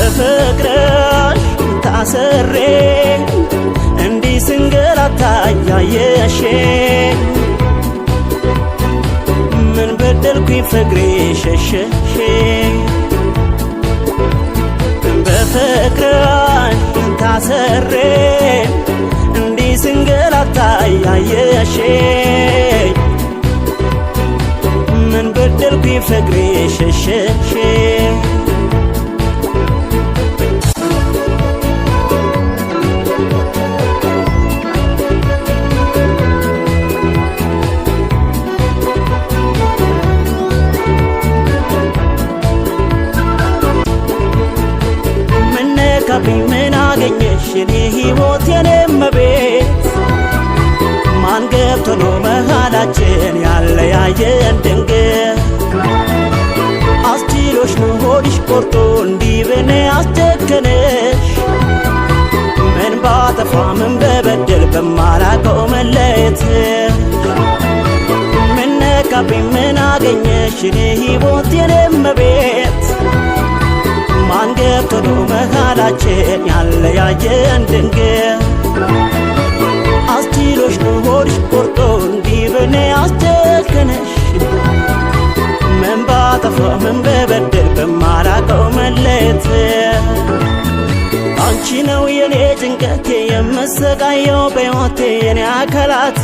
በፍቅርሽ ታስሬ እንዲህ ስንገላታ ያየሽኝ ምን በደልኩኝ ፍቅሬ ሸሸሽኝ በፍቅርሽ ታስሬ እንዲህ ስንገላታ ያየሽኝ ምን በደልኩኝ ፍቅሬ ሸሸሽኝ ምን አገኘሽ የኔ ሕይወት የኔ እመቤት ማን ገብቶ ነው መሃላችን ያለያየን ድንገት አስችሎሽ ነው ሆድሽ ቆርጦ እንዲህ በኔ አስጨከነሽ ምን ባጠፋ ምን በበደል በማላውቀው መለየት ምን ነካብኝ ምን አገኘሽ የኔ ሕይወት የኔ እመቤት ማን ገብቶ ነው መሃላችን ያለያየን ድንገት አስችሎሽ ነው ሆድሽ ቆርጦ እንዲህ በኔ አስጨከነሽ ምን ባጠፋ ምን በበደል በማላውቀው መለየት አንቺ ነው የኔ ጭንቀቴ የምሰቃየው በሕይወቴ የኔ አካላቴ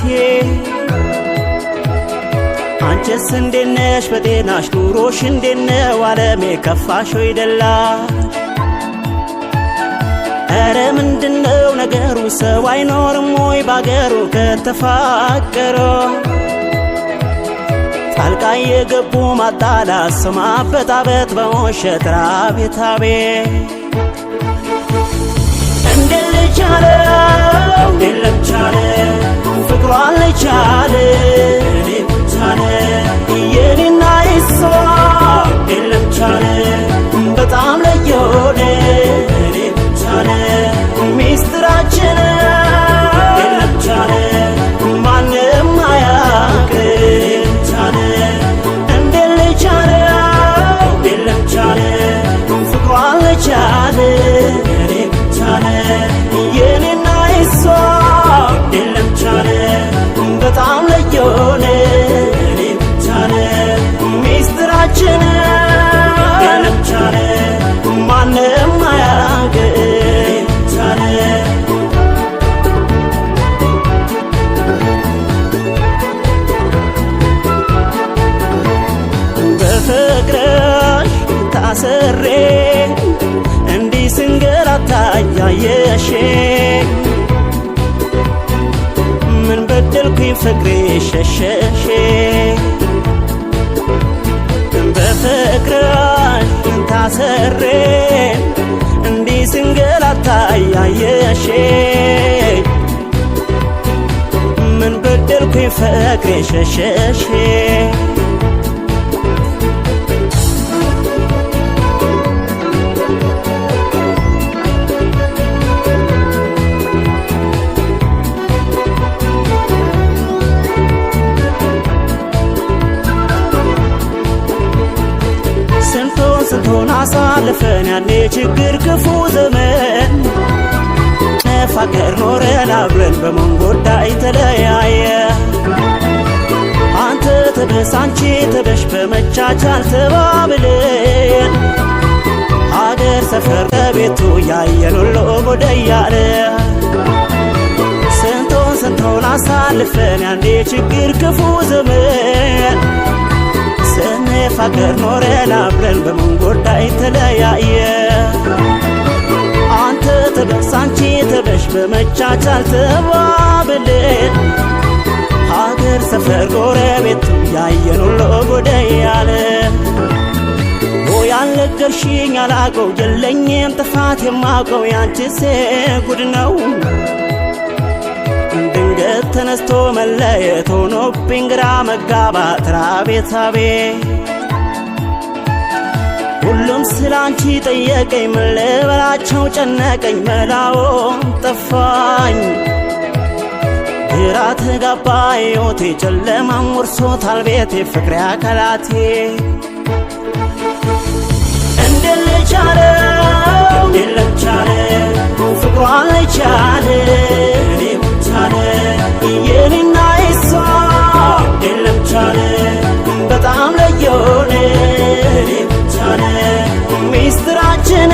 አንቺስ እንዴት ነሽ በጤናሽ ኑሮሽ እንዴት ነው ዓለሜ ከፋሽ ወይ ደላሽ ኧረ ምንድነው ነገሩ ሰው አይኖርም ወይ ባገሩ ከተፋቀረ ጣልቃ የገቡ ማጣላት ሰው ማበጣበጥ በውሸት ራቤት አቤት እንዴት ልቻለ እንዴት ለቻለ ፍቅሯን ልቻለ እኔ ብቻለ የኔና የሷ የለም ቻለ በጣም ለየሆነ እኔ ብቻለ ሚስጥራችን የለም ቻለ ማንም አያውቅ ቻለ እንዴት ልቻለ የለም ቻለ ፍቅሯን ልቻለ እኔ ብቻለ የኔና የሷ የለም ቻለ በጣም ለየሆነ ሚስጥራችን የለም ቻለ ማንም አያውቅ ቻለ በፍቅርሽ ታስሬ እንዲህ ስንገላታ ያየሽኝ ምን በደልኩኝ ፍቅሬ ሸሸሽኝ በፍቅርሽ ታስሬ እንዲህ ስንገላታ ያየሽኝ ምን በደልኩኝ ፍቅሬ ሸሸሽኝ ስንቱን አሳልፈን ያኔ ችግር ክፉ ዘመን ተፋቀር ኖረን አብረን በመንጎዳይ ተለያየ አንተ ተበስ አንቺ ተበሽ በመቻቻል ተባብለን ሀገር ሰፈር ከቤቱ ያየን ሁሉ ጎደያለ ስንቱን አሳልፈን ያኔ ችግር ክፉ ዘመን ስንፋቀር ኖረን አብረን በመንጎዳይ ተለያየ አንተ ተበስ አንቺ ተበሽ በመቻቻል ተባብለን ሀገር ሰፈር ጎረቤቱ ያየን ሁሉ ጎደያለ ያለቀ ነገርሽኝ አላቀው የለኝም ጥፋት የማውቀው ያንቺስ ጉድ ነው ድንገት ተነስቶ መለየት ሆኖብኝ ግራ መጋባት ራቤታቤ ሁሉም ስላንቺ ጠየቀኝ ምን ልበላቸው ጨነቀኝ መላውም ጠፋኝ ግራ ተጋባ ሕይወቴ ጨለማም ወርሶታል ቤቴ ፍቅሬ አካላቴ እንዴት ልቻለው ፍቅሯ ልቻለ እኔ ብቻለ የኔና የሷ እንዴት ልቻለ በጣም ለየሆነ እኔ ብቻለ ሚስጥራችን